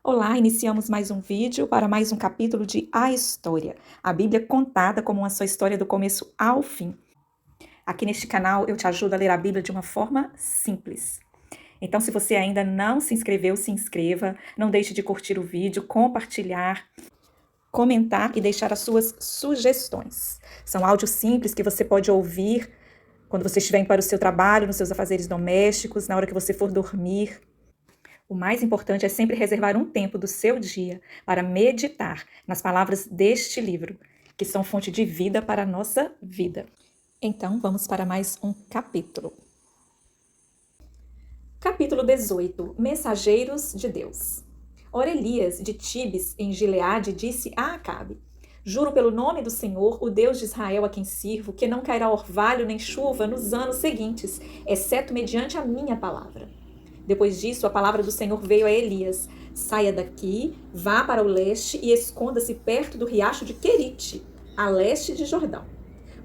Olá, iniciamos mais um vídeo para mais um capítulo de A História, a Bíblia contada como uma só história do começo ao fim. Aqui neste canal eu te ajudo a ler a Bíblia de uma forma simples. Então, se você ainda não se inscreveu, se inscreva, não deixe de curtir o vídeo, compartilhar, comentar e deixar as suas sugestões. São áudios simples que você pode ouvir quando você estiver indo para o seu trabalho, nos seus afazeres domésticos, na hora que você for dormir. O mais importante é sempre reservar um tempo do seu dia para meditar nas palavras deste livro, que são fonte de vida para a nossa vida. Então, vamos para mais um capítulo. Capítulo 18. Mensageiros de Deus. Ora, Elias, de Tibes, em Gileade, disse a Acabe: Juro pelo nome do Senhor, o Deus de Israel a quem sirvo, que não cairá orvalho nem chuva nos anos seguintes, exceto mediante a minha palavra. Depois disso, a palavra do Senhor veio a Elias: Saia daqui, vá para o leste e esconda-se perto do riacho de Querite, a leste de Jordão.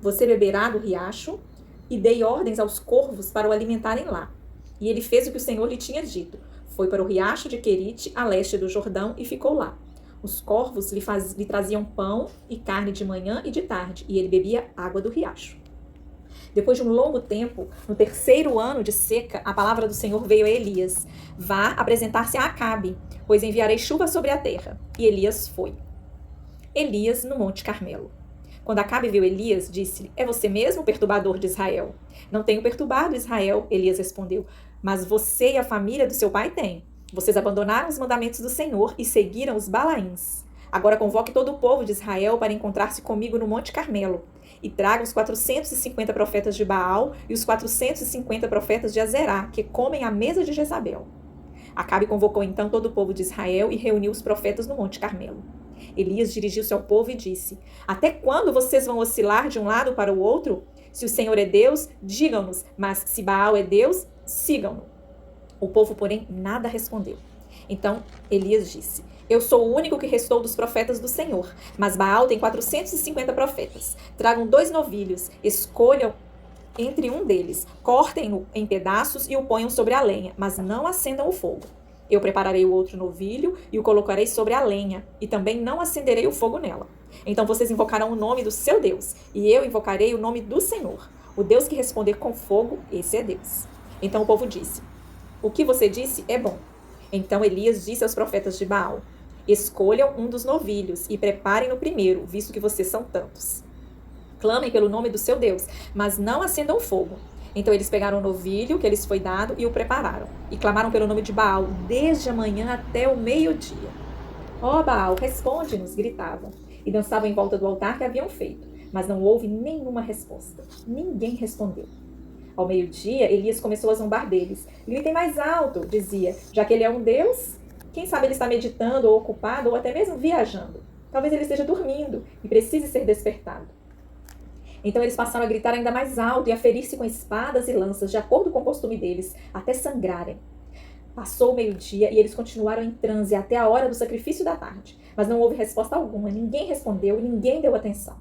Você beberá do riacho, e dei ordens aos corvos para o alimentarem lá. E ele fez o que o Senhor lhe tinha dito. Foi para o riacho de Querite, a leste do Jordão, e ficou lá. Os corvos lhe traziam pão e carne de manhã e de tarde, e ele bebia água do riacho. Depois de um longo tempo, no terceiro ano de seca, a palavra do Senhor veio a Elias: Vá apresentar-se a Acabe, pois enviarei chuva sobre a terra. E Elias foi. Elias no Monte Carmelo. Quando Acabe viu Elias, disse-lhe: É você mesmo, perturbador de Israel? Não tenho perturbado Israel, Elias respondeu, mas você e a família do seu pai têm. Vocês abandonaram os mandamentos do Senhor e seguiram os Balaíns. Agora convoque todo o povo de Israel para encontrar-se comigo no Monte Carmelo. E traga os 450 profetas de Baal e os 450 profetas de Azerá, que comem à mesa de Jezabel. Acabe convocou então todo o povo de Israel e reuniu os profetas no Monte Carmelo. Elias dirigiu-se ao povo e disse: Até quando vocês vão oscilar de um lado para o outro? Se o Senhor é Deus, digam-nos, mas se Baal é Deus, sigam-no. O povo, porém, nada respondeu. Então Elias disse: Eu sou o único que restou dos profetas do Senhor, mas Baal tem 450 profetas. Tragam 2 novilhos, escolham entre um deles, cortem-no em pedaços e o ponham sobre a lenha, mas não acendam o fogo. Eu prepararei o outro novilho e o colocarei sobre a lenha, e também não acenderei o fogo nela. Então vocês invocarão o nome do seu Deus, e eu invocarei o nome do Senhor. O Deus que responder com fogo, esse é Deus. Então o povo disse: O que você disse é bom. Então Elias disse aos profetas de Baal: Escolham um dos novilhos e preparem-no primeiro, visto que vocês são tantos. Clamem pelo nome do seu Deus, mas não acendam o fogo. Então eles pegaram o novilho que lhes foi dado e o prepararam. E clamaram pelo nome de Baal desde a manhã até o meio-dia. Ó Baal, responde-nos, gritavam. E dançavam em volta do altar que haviam feito. Mas não houve nenhuma resposta. Ninguém respondeu. Ao meio-dia, Elias começou a zombar deles. Gritem mais alto, dizia, já que ele é um Deus. Quem sabe ele está meditando ou ocupado ou até mesmo viajando. Talvez ele esteja dormindo e precise ser despertado. Então eles passaram a gritar ainda mais alto e a ferir-se com espadas e lanças, de acordo com o costume deles, até sangrarem. Passou o meio-dia e eles continuaram em transe até a hora do sacrifício da tarde. Mas não houve resposta alguma, ninguém respondeu e ninguém deu atenção.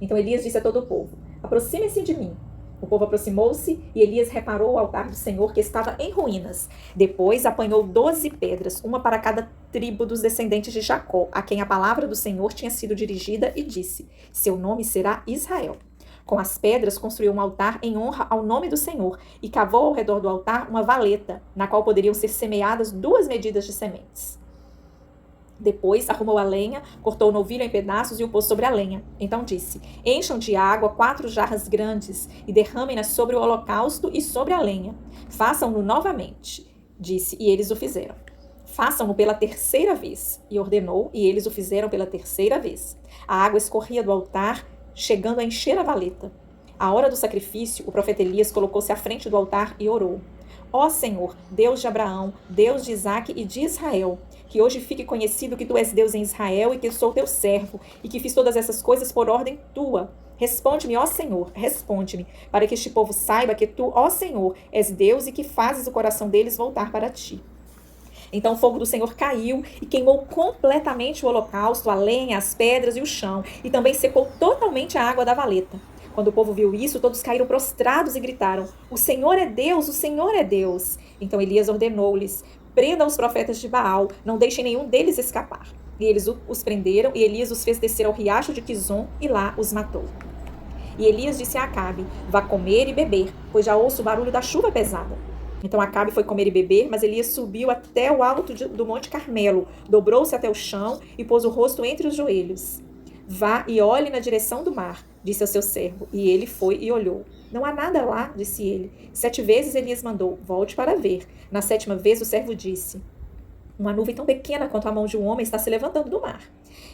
Então Elias disse a todo o povo: Aproximem-se de mim. O povo aproximou-se e Elias reparou o altar do Senhor que estava em ruínas. Depois apanhou 12 pedras, uma para cada tribo dos descendentes de Jacó, a quem a palavra do Senhor tinha sido dirigida, e disse: Seu nome será Israel. Com as pedras construiu um altar em honra ao nome do Senhor e cavou ao redor do altar uma valeta, na qual poderiam ser semeadas 2 medidas de sementes. Depois arrumou a lenha, cortou o novilho em pedaços e o pôs sobre a lenha. Então disse: Encham de água 4 jarras grandes e derramem-nas sobre o holocausto e sobre a lenha. Façam-no novamente, disse, e eles o fizeram. Façam-no pela 3ª vez, e ordenou, e eles o fizeram pela 3ª vez. A água escorria do altar, chegando a encher a valeta. À hora do sacrifício, o profeta Elias colocou-se à frente do altar e orou: Ó Senhor, Deus de Abraão, Deus de Isaque e de Israel, que hoje fique conhecido que tu és Deus em Israel e que eu sou teu servo, e que fiz todas essas coisas por ordem tua. Responde-me, ó Senhor, responde-me, para que este povo saiba que tu, ó Senhor, és Deus e que fazes o coração deles voltar para ti. Então o fogo do Senhor caiu e queimou completamente o holocausto, a lenha, as pedras e o chão, e também secou totalmente a água da valeta. Quando o povo viu isso, todos caíram prostrados e gritaram: O Senhor é Deus, o Senhor é Deus. Então Elias ordenou-lhes: prendam os profetas de Baal, não deixem nenhum deles escapar. E eles os prenderam, e Elias os fez descer ao riacho de Quizon, e lá os matou. E Elias disse a Acabe: vá comer e beber, pois já ouço o barulho da chuva pesada. Então Acabe foi comer e beber, mas Elias subiu até o alto do Monte Carmelo, dobrou-se até o chão e pôs o rosto entre os joelhos. Vá e olhe na direção do mar, disse ao seu servo. E ele foi e olhou. Não há nada lá, disse ele. 7 vezes Elias mandou: volte para ver. Na 7ª vez o servo disse: uma nuvem tão pequena quanto a mão de um homem está se levantando do mar.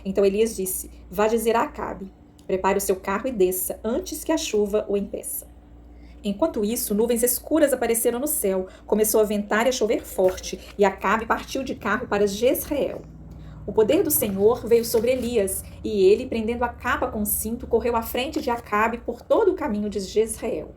Então Elias disse: vá dizer a Acabe: prepare o seu carro e desça, antes que a chuva o impeça. Enquanto isso, nuvens escuras apareceram no céu, começou a ventar e a chover forte, e Acabe partiu de carro para Jezreel. O poder do Senhor veio sobre Elias, e ele, prendendo a capa com o cinto, correu à frente de Acabe por todo o caminho de Jezreel.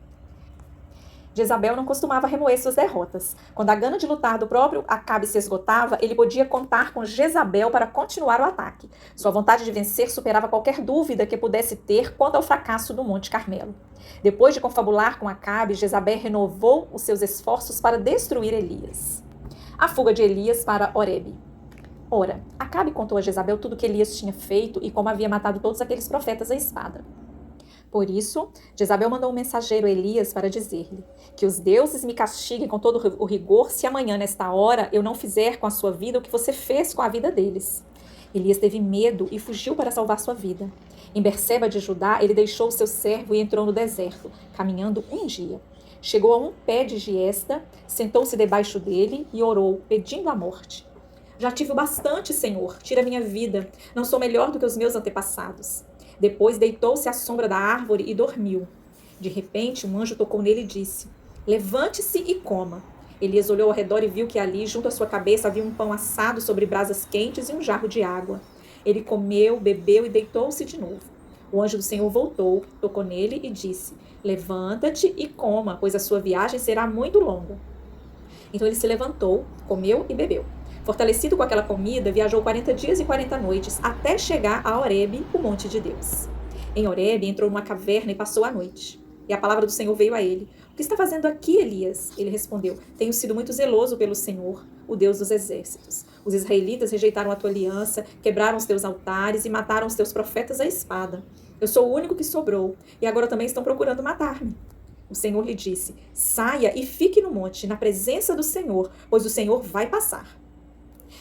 Jezabel não costumava remoer suas derrotas. Quando a gana de lutar do próprio Acabe se esgotava, ele podia contar com Jezabel para continuar o ataque. Sua vontade de vencer superava qualquer dúvida que pudesse ter quanto ao fracasso do Monte Carmelo. Depois de confabular com Acabe, Jezabel renovou os seus esforços para destruir Elias. A fuga de Elias para Horebe. Ora, Acabe contou a Jezabel tudo o que Elias tinha feito e como havia matado todos aqueles profetas à espada. Por isso, Jezabel mandou um mensageiro a Elias para dizer-lhe: que os deuses me castiguem com todo o rigor se amanhã, nesta hora, eu não fizer com a sua vida o que você fez com a vida deles. Elias teve medo e fugiu para salvar sua vida. Em Berseba de Judá, ele deixou o seu servo e entrou no deserto, caminhando um dia. Chegou a um pé de giesta, sentou-se debaixo dele e orou, pedindo a morte. Já tive o bastante, Senhor, tira minha vida. Não sou melhor do que os meus antepassados. Depois deitou-se à sombra da árvore e dormiu. De repente, um anjo tocou nele e disse: levante-se e coma. Elias olhou ao redor e viu que ali, junto à sua cabeça, havia um pão assado sobre brasas quentes e um jarro de água. Ele comeu, bebeu e deitou-se de novo. O anjo do Senhor voltou, tocou nele e disse: levanta-te e coma, pois a sua viagem será muito longa. Então ele se levantou, comeu e bebeu. Fortalecido com aquela comida, viajou 40 dias e 40 noites, até chegar a Horebe, o monte de Deus. Em Horebe, entrou numa caverna e passou a noite. E a palavra do Senhor veio a ele: o que está fazendo aqui, Elias? Ele respondeu: tenho sido muito zeloso pelo Senhor, o Deus dos exércitos. Os israelitas rejeitaram a tua aliança, quebraram os teus altares e mataram os teus profetas à espada. Eu sou o único que sobrou, e agora também estão procurando matar-me. O Senhor lhe disse: saia e fique no monte, na presença do Senhor, pois o Senhor vai passar.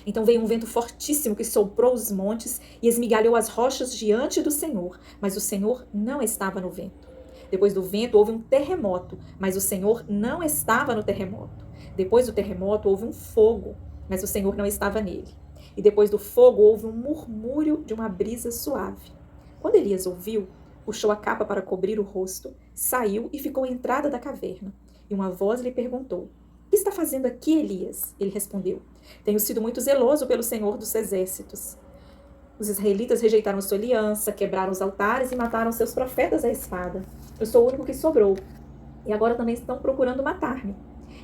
Então veio um vento fortíssimo que soprou os montes e esmigalhou as rochas diante do Senhor, mas o Senhor não estava no vento. Depois do vento houve um terremoto, mas o Senhor não estava no terremoto. Depois do terremoto houve um fogo, mas o Senhor não estava nele. E depois do fogo houve um murmúrio de uma brisa suave. Quando Elias ouviu, puxou a capa para cobrir o rosto, saiu e ficou à entrada da caverna. E uma voz lhe perguntou: o que está fazendo aqui, Elias? Ele respondeu: tenho sido muito zeloso pelo Senhor dos exércitos. Os israelitas rejeitaram sua aliança, quebraram os altares e mataram seus profetas à espada. Eu sou o único que sobrou, e agora também estão procurando matar-me.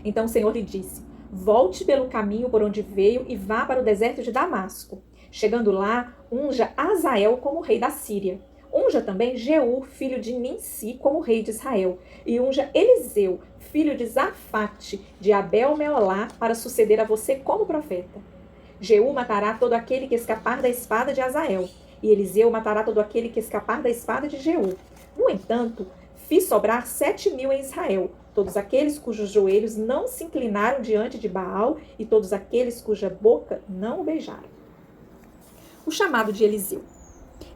Então o Senhor lhe disse: volte pelo caminho por onde veio e vá para o deserto de Damasco. Chegando lá, unja Azael como rei da Síria. Unja também Jeú, filho de Ninsi, como rei de Israel. E unja Eliseu, filho de Zafate, de Abel-Meolá, para suceder a você como profeta. Jeú matará todo aquele que escapar da espada de Azael, e Eliseu matará todo aquele que escapar da espada de Jeú. No entanto, fiz sobrar 7.000 em Israel, todos aqueles cujos joelhos não se inclinaram diante de Baal, e todos aqueles cuja boca não o beijaram. O chamado de Eliseu.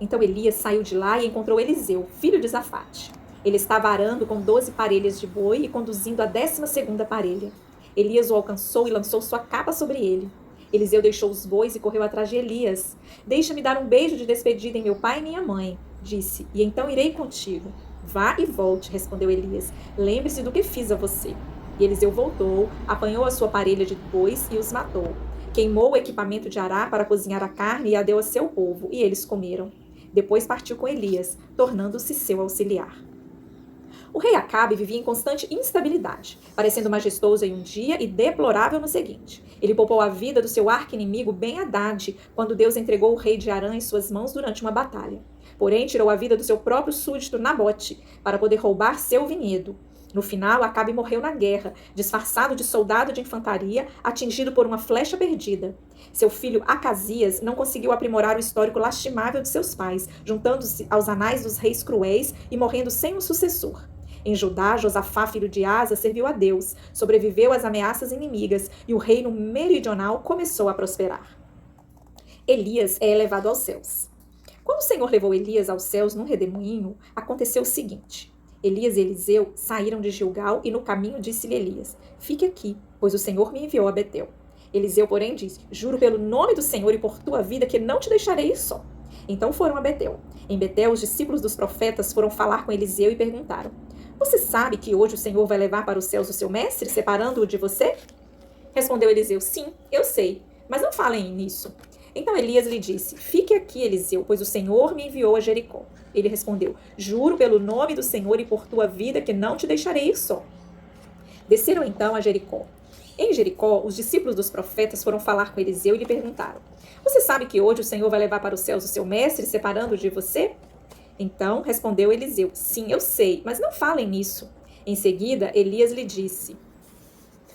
Então Elias saiu de lá e encontrou Eliseu, filho de Zafate. Ele estava arando com 12 parelhas de boi e conduzindo a 12ª parelha. Elias o alcançou e lançou sua capa sobre ele. Eliseu deixou os bois e correu atrás de Elias. Deixa-me dar um beijo de despedida em meu pai e minha mãe, disse, e então irei contigo. Vá e volte, respondeu Elias. Lembre-se do que fiz a você. E Eliseu voltou, apanhou a sua parelha de bois e os matou. Queimou o equipamento de arar para cozinhar a carne e a deu a seu povo, e eles comeram. Depois partiu com Elias, tornando-se seu auxiliar. O rei Acabe vivia em constante instabilidade, parecendo majestoso em um dia e deplorável no seguinte. Ele poupou a vida do seu arqui-inimigo Ben-Hadad, quando Deus entregou o rei de Arã em suas mãos durante uma batalha. Porém, tirou a vida do seu próprio súdito Nabote, para poder roubar seu vinhedo. No final, Acabe morreu na guerra, disfarçado de soldado de infantaria, atingido por uma flecha perdida. Seu filho Acasias não conseguiu aprimorar o histórico lastimável de seus pais, juntando-se aos anais dos reis cruéis e morrendo sem um sucessor. Em Judá, Josafá, filho de Asa, serviu a Deus, sobreviveu às ameaças inimigas e o reino meridional começou a prosperar. Elias é elevado aos céus. Quando o Senhor levou Elias aos céus num redemoinho, aconteceu o seguinte: Elias e Eliseu saíram de Gilgal e no caminho disse-lhe Elias: Fique aqui, pois o Senhor me enviou a Betel. Eliseu, porém, disse: Juro pelo nome do Senhor e por tua vida que não te deixarei ir só. Então foram a Betel. Em Betel, os discípulos dos profetas foram falar com Eliseu e perguntaram: Você sabe que hoje o Senhor vai levar para os céus o seu mestre, separando-o de você? Respondeu Eliseu: Sim, eu sei, mas não falem nisso. Então Elias lhe disse: Fique aqui, Eliseu, pois o Senhor me enviou a Jericó. Ele respondeu: Juro pelo nome do Senhor e por tua vida que não te deixarei ir só. Desceram então a Jericó. Em Jericó, os discípulos dos profetas foram falar com Eliseu e lhe perguntaram: Você sabe que hoje o Senhor vai levar para os céus o seu mestre, separando-o de você? Então respondeu Eliseu: Sim, eu sei, mas não falem nisso. Em seguida, Elias lhe disse: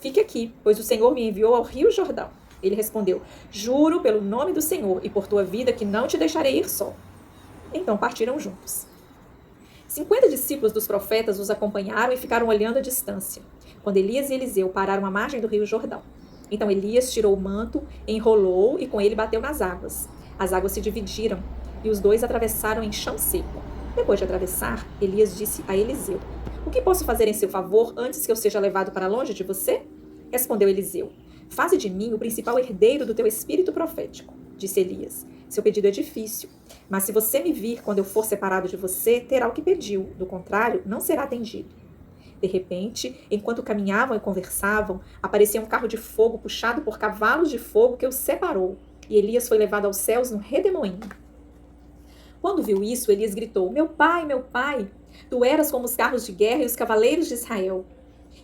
Fique aqui, pois o Senhor me enviou ao rio Jordão. Ele respondeu: Juro pelo nome do Senhor e por tua vida que não te deixarei ir só. Então partiram juntos. 50 discípulos dos profetas os acompanharam e ficaram olhando à distância, quando Elias e Eliseu pararam à margem do rio Jordão. Então Elias tirou o manto, enrolou e com ele bateu nas águas. As águas se dividiram e os dois atravessaram em chão seco. Depois de atravessar, Elias disse a Eliseu: O que posso fazer em seu favor antes que eu seja levado para longe de você? Respondeu Eliseu: Faze de mim o principal herdeiro do teu espírito profético. Disse Elias: Seu pedido é difícil, mas se você me vir quando eu for separado de você, terá o que pediu. Do contrário, não será atendido. De repente, enquanto caminhavam e conversavam, apareceu um carro de fogo puxado por cavalos de fogo que os separou, e Elias foi levado aos céus no redemoinho. Quando viu isso, Elias gritou: Meu pai, tu eras como os carros de guerra e os cavaleiros de Israel.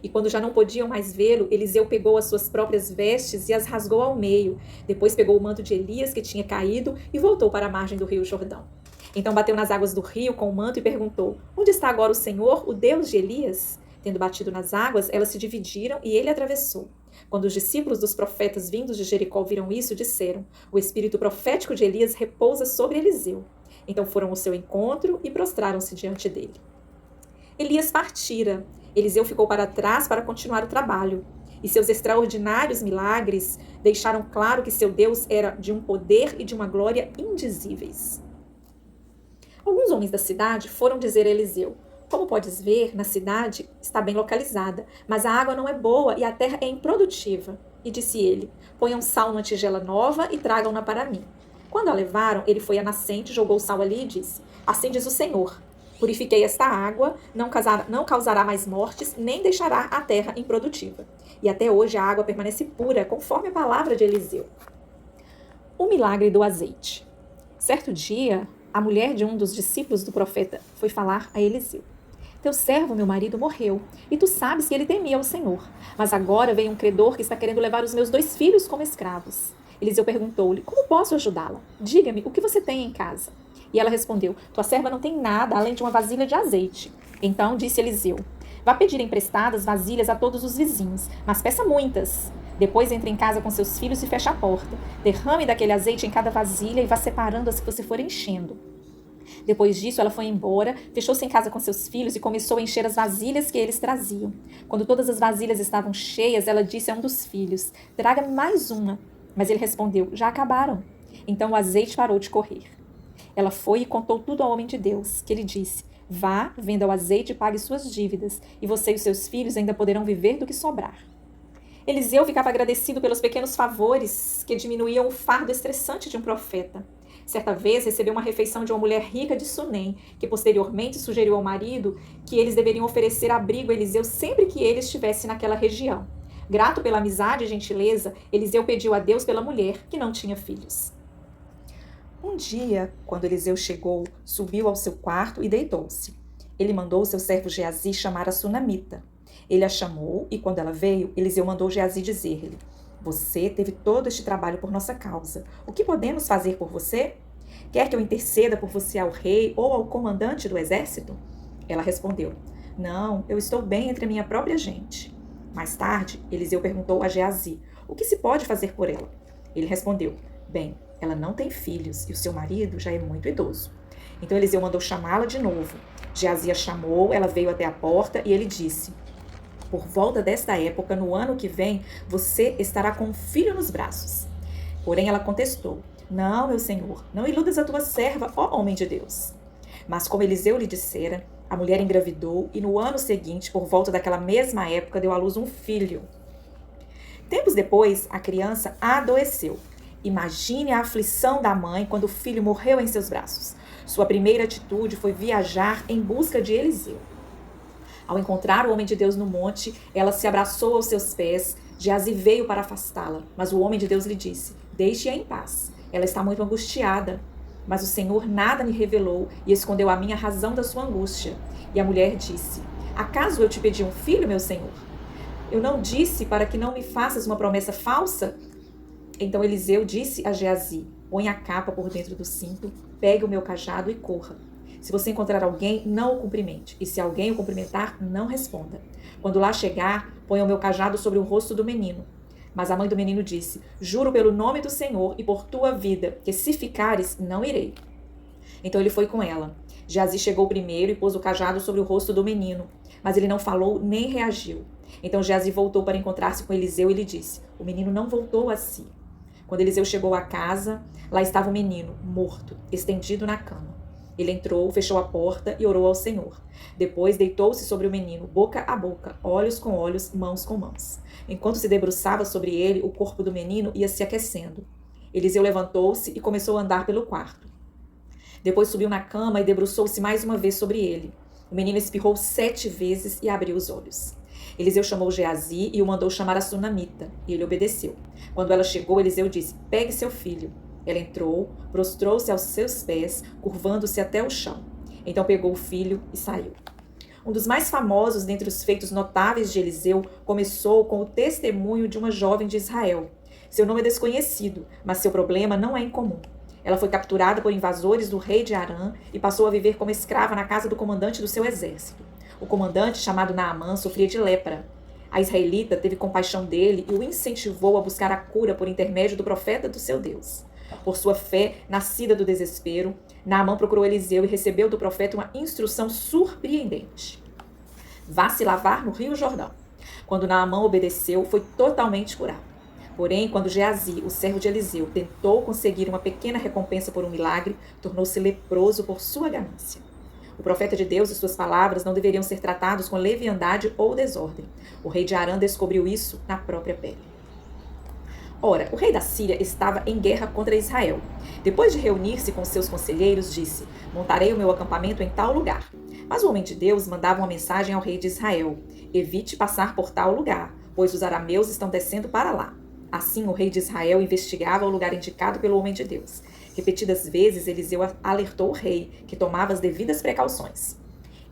E quando já não podiam mais vê-lo, Eliseu pegou as suas próprias vestes e as rasgou ao meio. Depois pegou o manto de Elias, que tinha caído, e voltou para a margem do rio Jordão. Então bateu nas águas do rio com o manto e perguntou: Onde está agora o Senhor, o Deus de Elias? Tendo batido nas águas, elas se dividiram e ele atravessou. Quando os discípulos dos profetas vindos de Jericó viram isso, disseram: O espírito profético de Elias repousa sobre Eliseu. Então foram ao seu encontro e prostraram-se diante dele. Elias partira. Eliseu ficou para trás para continuar o trabalho. E seus extraordinários milagres deixaram claro que seu Deus era de um poder e de uma glória indizíveis. Alguns homens da cidade foram dizer a Eliseu: Como podes ver, na cidade está bem localizada, mas a água não é boa e a terra é improdutiva. E disse ele: Ponham sal numa tigela nova e tragam-na para mim. Quando a levaram, ele foi à nascente, jogou o sal ali e disse: Assim diz o Senhor: Purifiquei esta água, não causará mais mortes, nem deixará a terra improdutiva. E até hoje a água permanece pura, conforme a palavra de Eliseu. O milagre do azeite. Certo dia, a mulher de um dos discípulos do profeta foi falar a Eliseu: Teu servo, meu marido, morreu, e tu sabes que ele temia o Senhor. Mas agora vem um credor que está querendo levar os meus 2 filhos como escravos. Eliseu perguntou-lhe: Como posso ajudá-la? Diga-me, o que você tem em casa? E ela respondeu: Tua serva não tem nada além de uma vasilha de azeite. Então disse Eliseu: Vá pedir emprestadas vasilhas a todos os vizinhos, mas peça muitas. Depois entre em casa com seus filhos e feche a porta. Derrame daquele azeite em cada vasilha e vá separando as que você for enchendo. Depois disso, ela foi embora, fechou-se em casa com seus filhos e começou a encher as vasilhas que eles traziam. Quando todas as vasilhas estavam cheias, ela disse a um dos filhos: Traga-me mais uma. Mas ele respondeu: Já acabaram. Então o azeite parou de correr. Ela foi e contou tudo ao homem de Deus, que lhe disse: Vá, venda o azeite e pague suas dívidas, e você e os seus filhos ainda poderão viver do que sobrar. Eliseu ficava agradecido pelos pequenos favores que diminuíam o fardo estressante de um profeta. Certa vez recebeu uma refeição de uma mulher rica de Sunem, que posteriormente sugeriu ao marido que eles deveriam oferecer abrigo a Eliseu sempre que ele estivesse naquela região. Grato pela amizade e gentileza, Eliseu pediu a Deus pela mulher, que não tinha filhos. Um dia, quando Eliseu chegou, subiu ao seu quarto e deitou-se. Ele mandou o seu servo Geazi chamar a sunamita. Ele a chamou e, quando ela veio, Eliseu mandou Geazi dizer-lhe: Você teve todo este trabalho por nossa causa. O que podemos fazer por você? Quer que eu interceda por você ao rei ou ao comandante do exército? Ela respondeu: Não, eu estou bem entre a minha própria gente. Mais tarde, Eliseu perguntou a Geazi: o que se pode fazer por ela? Ele respondeu: bem, ela não tem filhos e o seu marido já é muito idoso. Então Eliseu mandou chamá-la de novo. Geazi a chamou, ela veio até a porta e ele disse: por volta desta época, no ano que vem, você estará com um filho nos braços. Porém ela contestou: não, meu senhor, não iludas a tua serva, ó homem de Deus. Mas como Eliseu lhe dissera, a mulher engravidou e no ano seguinte, por volta daquela mesma época, deu à luz um filho. Tempos depois, a criança adoeceu. Imagine a aflição da mãe quando o filho morreu em seus braços. Sua primeira atitude foi viajar em busca de Eliseu. Ao encontrar o homem de Deus no monte, ela se abraçou aos seus pés. Geazi veio para afastá-la, mas o homem de Deus lhe disse: deixe-a em paz. Ela está muito angustiada. Mas o Senhor nada me revelou e escondeu a mim a razão da sua angústia. E a mulher disse: acaso eu te pedi um filho, meu senhor? Eu não disse para que não me faças uma promessa falsa? Então Eliseu disse a Geazi: põe a capa por dentro do cinto, pegue o meu cajado e corra. Se você encontrar alguém, não o cumprimente. E se alguém o cumprimentar, não responda. Quando lá chegar, ponha o meu cajado sobre o rosto do menino. Mas a mãe do menino disse: juro pelo nome do Senhor e por tua vida, que se ficares, não irei. Então ele foi com ela. Geazi chegou primeiro e pôs o cajado sobre o rosto do menino. Mas ele não falou nem reagiu. Então Geazi voltou para encontrar-se com Eliseu e lhe disse: o menino não voltou a si. Quando Eliseu chegou à casa, lá estava o menino, morto, estendido na cama. Ele entrou, fechou a porta e orou ao Senhor. Depois deitou-se sobre o menino, boca a boca, olhos com olhos, mãos com mãos. Enquanto se debruçava sobre ele, o corpo do menino ia se aquecendo. Eliseu levantou-se e começou a andar pelo quarto. Depois subiu na cama e debruçou-se mais uma vez sobre ele. O menino espirrou 7 vezes e abriu os olhos. Eliseu chamou Geazi e o mandou chamar a sunamita, e ele obedeceu. Quando ela chegou, Eliseu disse: pegue seu filho. Ela entrou, prostrou-se aos seus pés, curvando-se até o chão. Então pegou o filho e saiu. Um dos mais famosos dentre os feitos notáveis de Eliseu começou com o testemunho de uma jovem de Israel. Seu nome é desconhecido, mas seu problema não é incomum. Ela foi capturada por invasores do rei de Arã e passou a viver como escrava na casa do comandante do seu exército. O comandante, chamado Naamã, sofria de lepra. A israelita teve compaixão dele e o incentivou a buscar a cura por intermédio do profeta do seu Deus. Por sua fé, nascida do desespero, Naamã procurou Eliseu e recebeu do profeta uma instrução surpreendente: vá se lavar no rio Jordão. Quando Naamã obedeceu, foi totalmente curado. Porém, quando Geazi, o servo de Eliseu, tentou conseguir uma pequena recompensa por um milagre, tornou-se leproso por sua ganância. O profeta de Deus e suas palavras não deveriam ser tratados com leviandade ou desordem. O rei de Arã descobriu isso na própria pele. Ora, o rei da Síria estava em guerra contra Israel. Depois de reunir-se com seus conselheiros, disse: montarei o meu acampamento em tal lugar. Mas o homem de Deus mandava uma mensagem ao rei de Israel: evite passar por tal lugar, pois os arameus estão descendo para lá. Assim, o rei de Israel investigava o lugar indicado pelo homem de Deus. Repetidas vezes, Eliseu alertou o rei, que tomava as devidas precauções.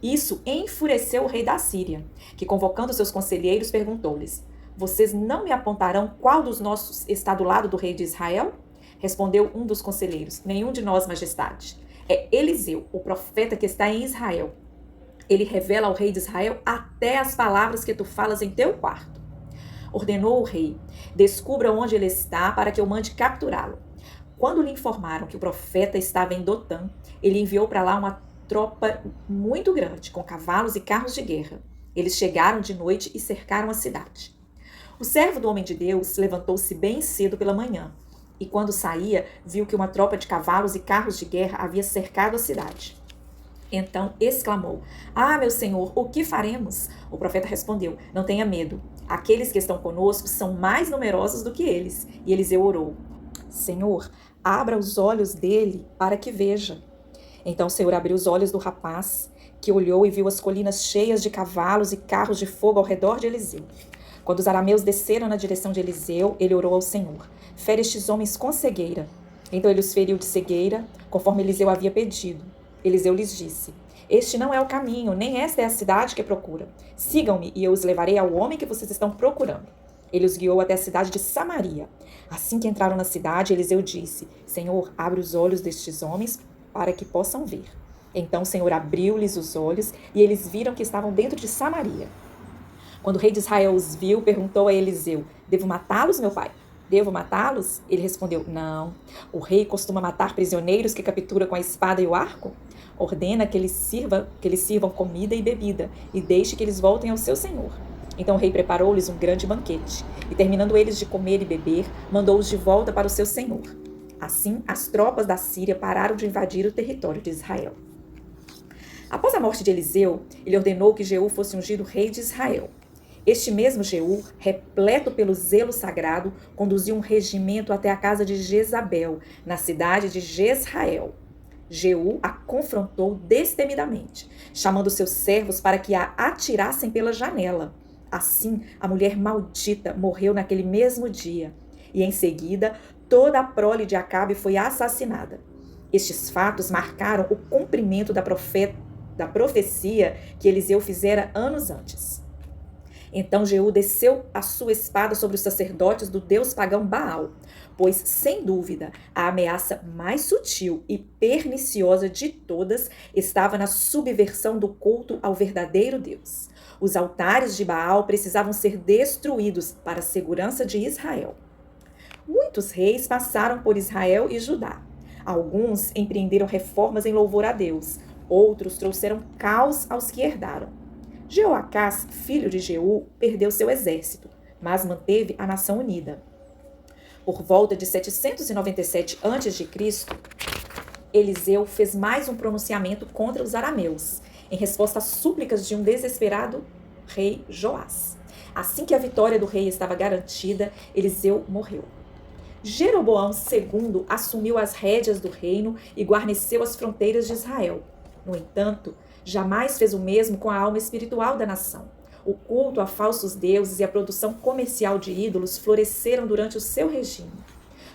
Isso enfureceu o rei da Síria, que, convocando seus conselheiros, perguntou-lhes: vocês não me apontarão qual dos nossos está do lado do rei de Israel? Respondeu um dos conselheiros: nenhum de nós, majestade. É Eliseu, o profeta que está em Israel. Ele revela ao rei de Israel até as palavras que tu falas em teu quarto. Ordenou o rei: descubra onde ele está para que eu mande capturá-lo. Quando lhe informaram que o profeta estava em Dotã, ele enviou para lá uma tropa muito grande, com cavalos e carros de guerra. Eles chegaram de noite e cercaram a cidade. O servo do homem de Deus levantou-se bem cedo pela manhã, e quando saía, viu que uma tropa de cavalos e carros de guerra havia cercado a cidade. Então exclamou: ah, meu senhor, o que faremos? O profeta respondeu: não tenha medo. Aqueles que estão conosco são mais numerosos do que eles. E Eliseu orou: Senhor, abra os olhos dele para que veja. Então o Senhor abriu os olhos do rapaz, que olhou e viu as colinas cheias de cavalos e carros de fogo ao redor de Eliseu. Quando os arameus desceram na direção de Eliseu, ele orou ao Senhor: fere estes homens com cegueira. Então ele os feriu de cegueira, conforme Eliseu havia pedido. Eliseu lhes disse: este não é o caminho, nem esta é a cidade que procura. Sigam-me e eu os levarei ao homem que vocês estão procurando. Ele os guiou até a cidade de Samaria. Assim que entraram na cidade, Eliseu disse: Senhor, abre os olhos destes homens para que possam ver. Então o Senhor abriu-lhes os olhos e eles viram que estavam dentro de Samaria. Quando o rei de Israel os viu, perguntou a Eliseu: Devo matá-los, meu pai? Devo matá-los? Ele respondeu: Não. O rei costuma matar prisioneiros que captura com a espada e o arco? Ordena que eles sirvam comida e bebida e deixe que eles voltem ao seu senhor. Então o rei preparou-lhes um grande banquete e, terminando eles de comer e beber, mandou-os de volta para o seu senhor. Assim, as tropas da Síria pararam de invadir o território de Israel. Após a morte de Eliseu, ele ordenou que Jeú fosse ungido rei de Israel. Este mesmo Jeú, repleto pelo zelo sagrado, conduziu um regimento até a casa de Jezabel, na cidade de Jezrael. Jeú a confrontou destemidamente, chamando seus servos para que a atirassem pela janela. Assim, a mulher maldita morreu naquele mesmo dia, e em seguida, toda a prole de Acabe foi assassinada. Estes fatos marcaram o cumprimento da profecia que Eliseu fizera anos antes. Então Jeú desceu a sua espada sobre os sacerdotes do deus pagão Baal, pois, sem dúvida, a ameaça mais sutil e perniciosa de todas estava na subversão do culto ao verdadeiro Deus. Os altares de Baal precisavam ser destruídos para a segurança de Israel. Muitos reis passaram por Israel e Judá. Alguns empreenderam reformas em louvor a Deus, outros trouxeram caos aos que herdaram. Jeoacás, filho de Jeú, perdeu seu exército, mas manteve a nação unida. Por volta de 797 a.C., Eliseu fez mais um pronunciamento contra os arameus, em resposta às súplicas de um desesperado rei Joás. Assim que a vitória do rei estava garantida, Eliseu morreu. Jeroboão II assumiu as rédeas do reino e guarneceu as fronteiras de Israel. No entanto, jamais fez o mesmo com a alma espiritual da nação. O culto a falsos deuses e a produção comercial de ídolos floresceram durante o seu regime.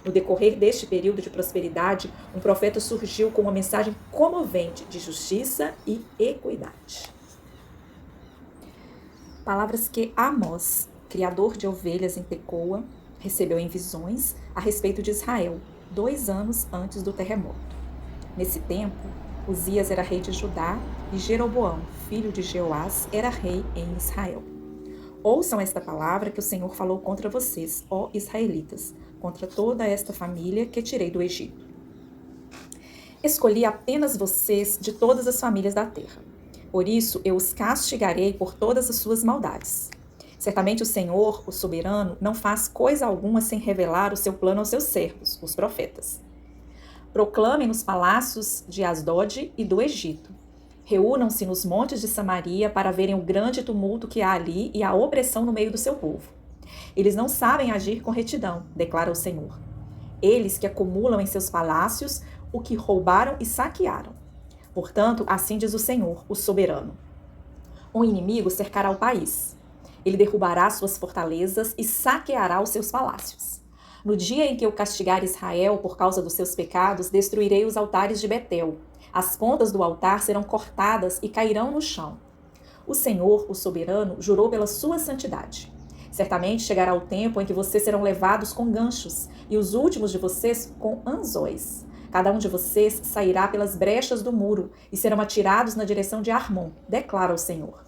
No decorrer deste período de prosperidade, um profeta surgiu com uma mensagem comovente de justiça e equidade. Palavras que Amós, criador de ovelhas em Tecoa, recebeu em visões a respeito de Israel, 2 anos antes do terremoto. Nesse tempo, Uzias era rei de Judá e Jeroboão, filho de Jeoás, era rei em Israel. Ouçam esta palavra que o Senhor falou contra vocês, ó israelitas, contra toda esta família que tirei do Egito. Escolhi apenas vocês de todas as famílias da terra. Por isso eu os castigarei por todas as suas maldades. Certamente o Senhor, o soberano, não faz coisa alguma sem revelar o seu plano aos seus servos, os profetas. Proclamem nos palácios de Asdod e do Egito. Reúnam-se nos montes de Samaria para verem o grande tumulto que há ali e a opressão no meio do seu povo. Eles não sabem agir com retidão, declara o Senhor. Eles que acumulam em seus palácios o que roubaram e saquearam. Portanto, assim diz o Senhor, o soberano. Um inimigo cercará o país. Ele derrubará suas fortalezas e saqueará os seus palácios. No dia em que eu castigar Israel por causa dos seus pecados, destruirei os altares de Betel. As pontas do altar serão cortadas e cairão no chão. O Senhor, o soberano, jurou pela sua santidade. Certamente chegará o tempo em que vocês serão levados com ganchos e os últimos de vocês com anzóis. Cada um de vocês sairá pelas brechas do muro e serão atirados na direção de Armon, declara o Senhor.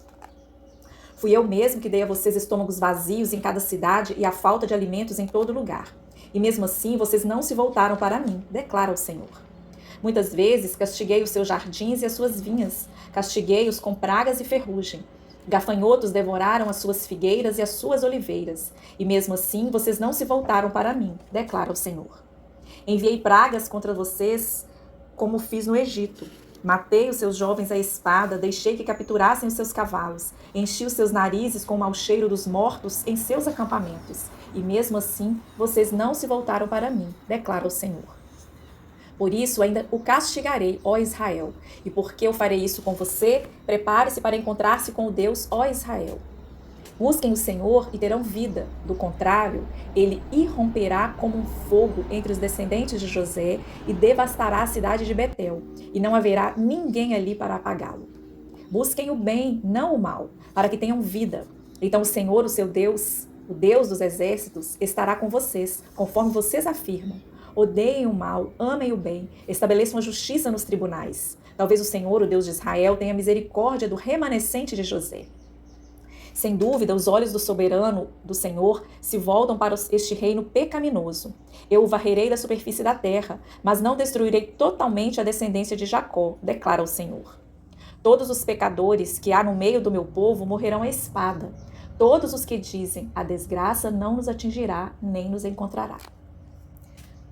Fui eu mesmo que dei a vocês estômagos vazios em cada cidade e a falta de alimentos em todo lugar. E mesmo assim vocês não se voltaram para mim, declara o Senhor. Muitas vezes castiguei os seus jardins e as suas vinhas, castiguei-os com pragas e ferrugem. Gafanhotos devoraram as suas figueiras e as suas oliveiras, e mesmo assim vocês não se voltaram para mim, declara o Senhor. Enviei pragas contra vocês, como fiz no Egito. Matei os seus jovens à espada, deixei que capturassem os seus cavalos, enchi os seus narizes com o mau cheiro dos mortos em seus acampamentos, e mesmo assim vocês não se voltaram para mim, declara o Senhor. Por isso ainda o castigarei, ó Israel, e porque eu farei isso com você, prepare-se para encontrar-se com o Deus, ó Israel. Busquem o Senhor e terão vida. Do contrário, ele irromperá como um fogo entre os descendentes de José e devastará a cidade de Betel, e não haverá ninguém ali para apagá-lo. Busquem o bem, não o mal, para que tenham vida. Então o Senhor, o seu Deus, o Deus dos exércitos, estará com vocês, conforme vocês afirmam. Odeiem o mal, amem o bem, estabeleçam a justiça nos tribunais. Talvez o Senhor, o Deus de Israel, tenha misericórdia do remanescente de José. Sem dúvida, os olhos do soberano, do Senhor, se voltam para este reino pecaminoso. Eu o varrerei da superfície da terra, mas não destruirei totalmente a descendência de Jacó, declara o Senhor. Todos os pecadores que há no meio do meu povo morrerão à espada. Todos os que dizem, a desgraça não nos atingirá, nem nos encontrará.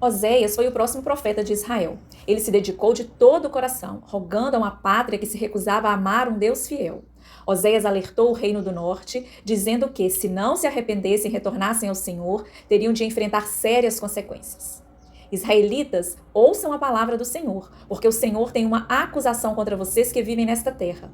Oséias foi o próximo profeta de Israel. Ele se dedicou de todo o coração, rogando a uma pátria que se recusava a amar um Deus fiel. Oséias alertou o reino do norte, dizendo que, se não se arrependessem e retornassem ao Senhor, teriam de enfrentar sérias consequências. Israelitas, ouçam a palavra do Senhor, porque o Senhor tem uma acusação contra vocês que vivem nesta terra.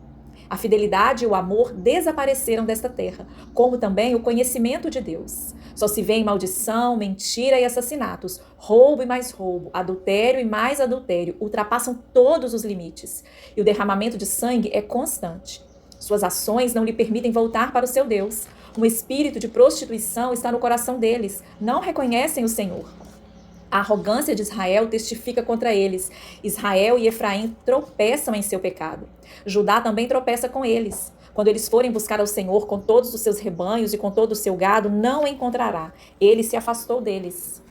A fidelidade e o amor desapareceram desta terra, como também o conhecimento de Deus. Só se vê em maldição, mentira e assassinatos, roubo e mais roubo, adultério e mais adultério, ultrapassam todos os limites. E o derramamento de sangue é constante. Suas ações não lhe permitem voltar para o seu Deus. Um espírito de prostituição está no coração deles. Não reconhecem o Senhor. A arrogância de Israel testifica contra eles. Israel e Efraim tropeçam em seu pecado. Judá também tropeça com eles. Quando eles forem buscar ao Senhor com todos os seus rebanhos e com todo o seu gado, não o encontrará. Ele se afastou deles.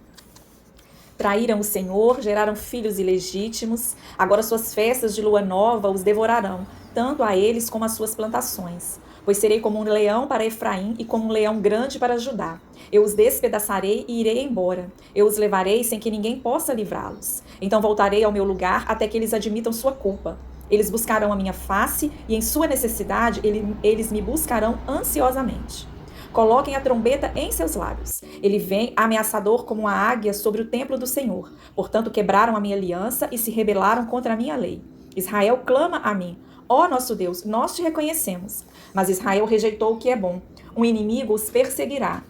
Traíram o Senhor, geraram filhos ilegítimos. Agora suas festas de lua nova os devorarão, tanto a eles como as suas plantações. Pois serei como um leão para Efraim e como um leão grande para Judá. Eu os despedaçarei e irei embora. Eu os levarei sem que ninguém possa livrá-los. Então voltarei ao meu lugar até que eles admitam sua culpa. Eles buscarão a minha face e em sua necessidade eles me buscarão ansiosamente. Coloquem a trombeta em seus lábios. Ele vem ameaçador como uma águia sobre o templo do Senhor. Portanto, quebraram a minha aliança e se rebelaram contra a minha lei. Israel clama a mim. Ó nosso Deus, nós te reconhecemos. Mas Israel rejeitou o que é bom. Um inimigo os perseguirá.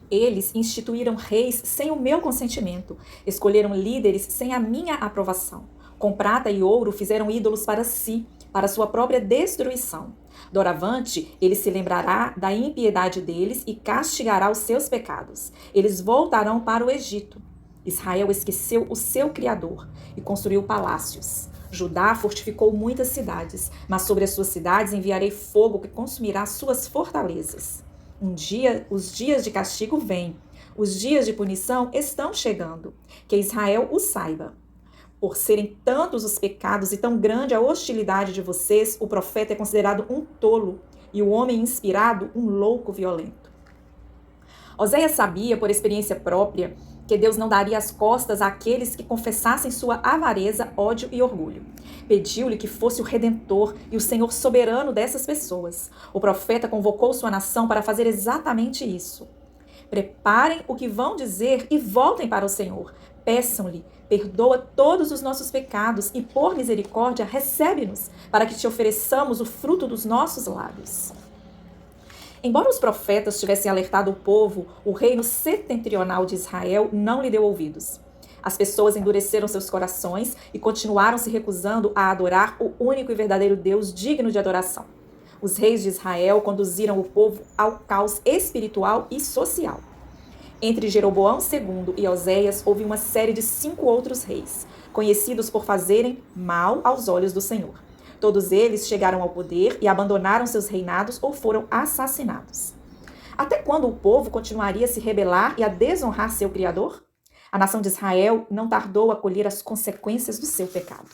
Eles instituíram reis sem o meu consentimento. Escolheram líderes sem a minha aprovação. Com prata e ouro fizeram ídolos para si, para sua própria destruição. Doravante, ele se lembrará da impiedade deles e castigará os seus pecados. Eles voltarão para o Egito. Israel esqueceu o seu Criador e construiu palácios. Judá fortificou muitas cidades, mas sobre as suas cidades enviarei fogo que consumirá suas fortalezas. Os dias de castigo vêm. Os dias de punição estão chegando. Que Israel o saiba. Por serem tantos os pecados e tão grande a hostilidade de vocês, o profeta é considerado um tolo e o homem inspirado um louco violento. Oséias sabia, por experiência própria, que Deus não daria as costas àqueles que confessassem sua avareza, ódio e orgulho. Pediu-lhe que fosse o Redentor e o Senhor soberano dessas pessoas. O profeta convocou sua nação para fazer exatamente isso. Preparem o que vão dizer e voltem para o Senhor. Peçam-lhe, perdoa todos os nossos pecados e, por misericórdia, recebe-nos, para que te ofereçamos o fruto dos nossos lábios. Embora os profetas tivessem alertado o povo, o reino setentrional de Israel não lhe deu ouvidos. As pessoas endureceram seus corações e continuaram se recusando a adorar o único e verdadeiro Deus digno de adoração. Os reis de Israel conduziram o povo ao caos espiritual e social. Entre Jeroboão II e Oséias houve uma série de 5 outros reis, conhecidos por fazerem mal aos olhos do Senhor. Todos eles chegaram ao poder e abandonaram seus reinados ou foram assassinados. Até quando o povo continuaria a se rebelar e a desonrar seu Criador? A nação de Israel não tardou a colher as consequências do seu pecado.